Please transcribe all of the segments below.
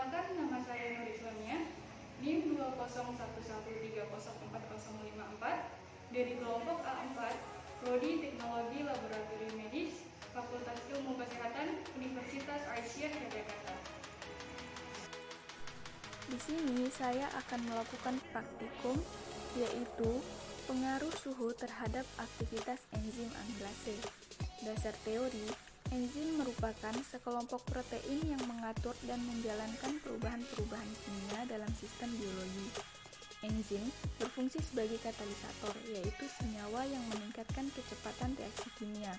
Perkenalkan, nama saya Nur Islamia, NIM 20113040054 dari kelompok A4, Prodi Teknologi Laboratorium Medis, Fakultas Ilmu Kesehatan, Universitas Aisyah Yogyakarta. Di sini saya akan melakukan praktikum, yaitu pengaruh suhu terhadap aktivitas enzim amilase. Dasar teori, enzim merupakan sekelompok protein yang mengatur dan menjalankan perubahan-perubahan kimia dalam sistem biologi. Enzim berfungsi sebagai katalisator, yaitu senyawa yang meningkatkan kecepatan reaksi kimia.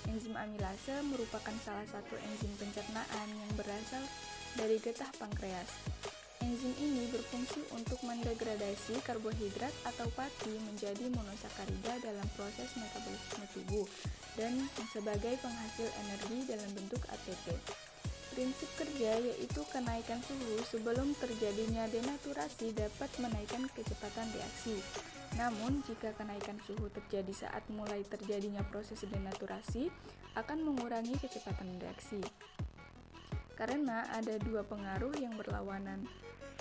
Enzim amilase merupakan salah satu enzim pencernaan yang berasal dari getah pankreas. Enzim ini berfungsi untuk mendegradasi karbohidrat atau pati menjadi monosakarida dalam proses metabolisme tubuh dan sebagai penghasil energi dalam bentuk ATP. Prinsip kerja yaitu kenaikan suhu sebelum terjadinya denaturasi dapat menaikkan kecepatan reaksi. Namun, jika kenaikan suhu terjadi saat mulai terjadinya proses denaturasi, akan mengurangi kecepatan reaksi. Karena ada dua pengaruh yang berlawanan,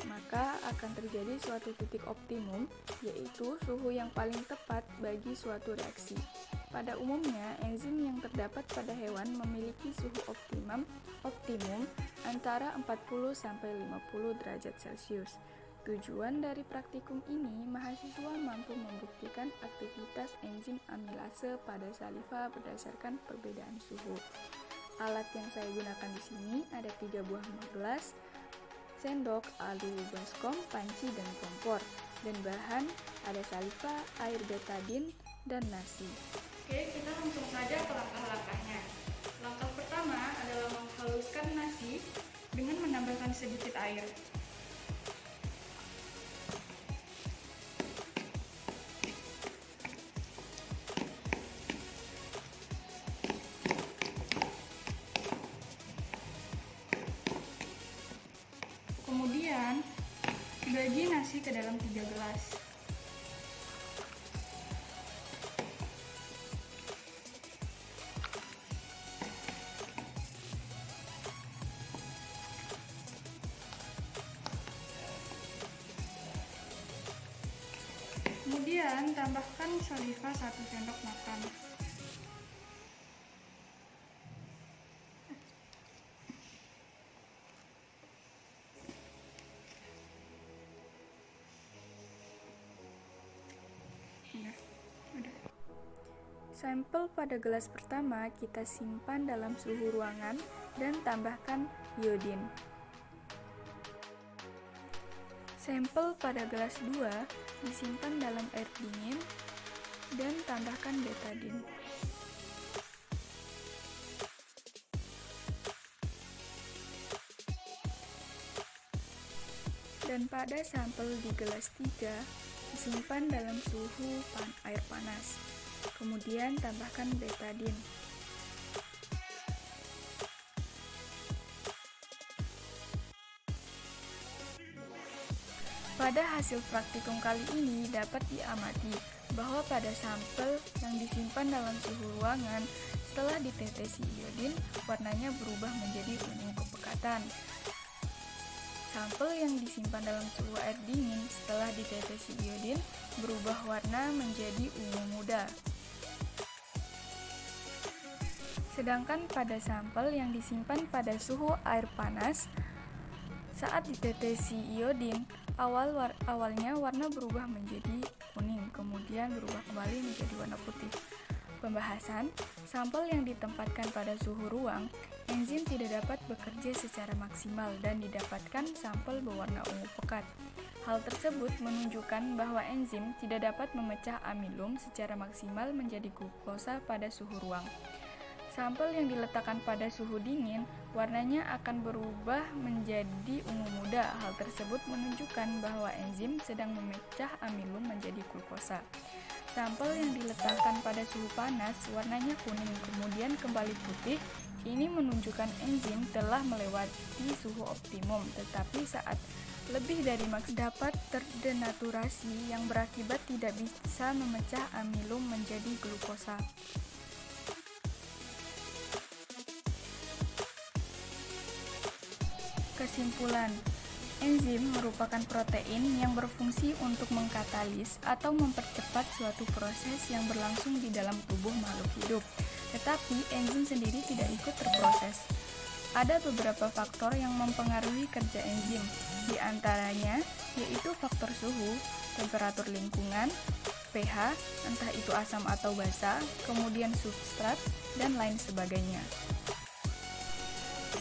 maka akan terjadi suatu titik optimum, yaitu suhu yang paling tepat bagi suatu reaksi. Pada umumnya, enzim yang terdapat pada hewan memiliki suhu optimum antara 40-50 derajat Celcius. Tujuan dari praktikum ini, mahasiswa mampu membuktikan aktivitas enzim amilase pada saliva berdasarkan perbedaan suhu. Alat yang saya gunakan di sini ada 3 buah gelas, sendok, alu, baskom, panci, dan kompor. Dan bahan ada saliva, air betadine, dan nasi. Oke, kita langsung saja ke langkah-langkahnya. Langkah pertama adalah menghaluskan nasi dengan menambahkan sedikit air. Kemudian, bagi nasi ke dalam 3 gelas. Kemudian, tambahkan saliva 1 sendok makan. Sampel pada gelas pertama kita simpan dalam suhu ruangan dan tambahkan iodin. Sampel pada gelas 2 disimpan dalam air dingin dan tambahkan betadine. Dan pada sampel di gelas 3 disimpan dalam suhu air panas. Kemudian tambahkan betadine. Pada hasil praktikum kali ini dapat diamati bahwa pada sampel yang disimpan dalam suhu ruangan setelah ditetesi iodin, warnanya berubah menjadi ungu kepekatan. Sampel yang disimpan dalam suhu air dingin setelah ditetesi iodin berubah warna menjadi ungu muda. Sedangkan pada sampel yang disimpan pada suhu air panas saat ditetesi iodin, awalnya warna berubah menjadi kuning, kemudian berubah kembali menjadi warna putih. Pembahasan, sampel yang ditempatkan pada suhu ruang, enzim tidak dapat bekerja secara maksimal dan didapatkan sampel berwarna ungu pekat. Hal tersebut menunjukkan bahwa enzim tidak dapat memecah amilum secara maksimal menjadi glukosa pada suhu ruang. Sampel yang diletakkan pada suhu dingin, warnanya akan berubah menjadi ungu muda. Hal tersebut menunjukkan bahwa enzim sedang memecah amilum menjadi glukosa. Sampel yang diletakkan pada suhu panas, warnanya kuning, kemudian kembali putih. Ini menunjukkan enzim telah melewati suhu optimum, tetapi saat lebih dari maks dapat terdenaturasi yang berakibat tidak bisa memecah amilum menjadi glukosa. Kesimpulan, enzim merupakan protein yang berfungsi untuk mengkatalis atau mempercepat suatu proses yang berlangsung di dalam tubuh makhluk hidup. Tetapi enzim sendiri tidak ikut terproses. Ada beberapa faktor yang mempengaruhi kerja enzim, di antaranya yaitu faktor suhu, temperatur lingkungan, pH, entah itu asam atau basa, kemudian substrat, dan lain sebagainya.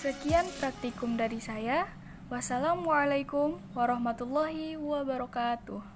Sekian praktikum dari saya. Wassalamualaikum warahmatullahi wabarakatuh.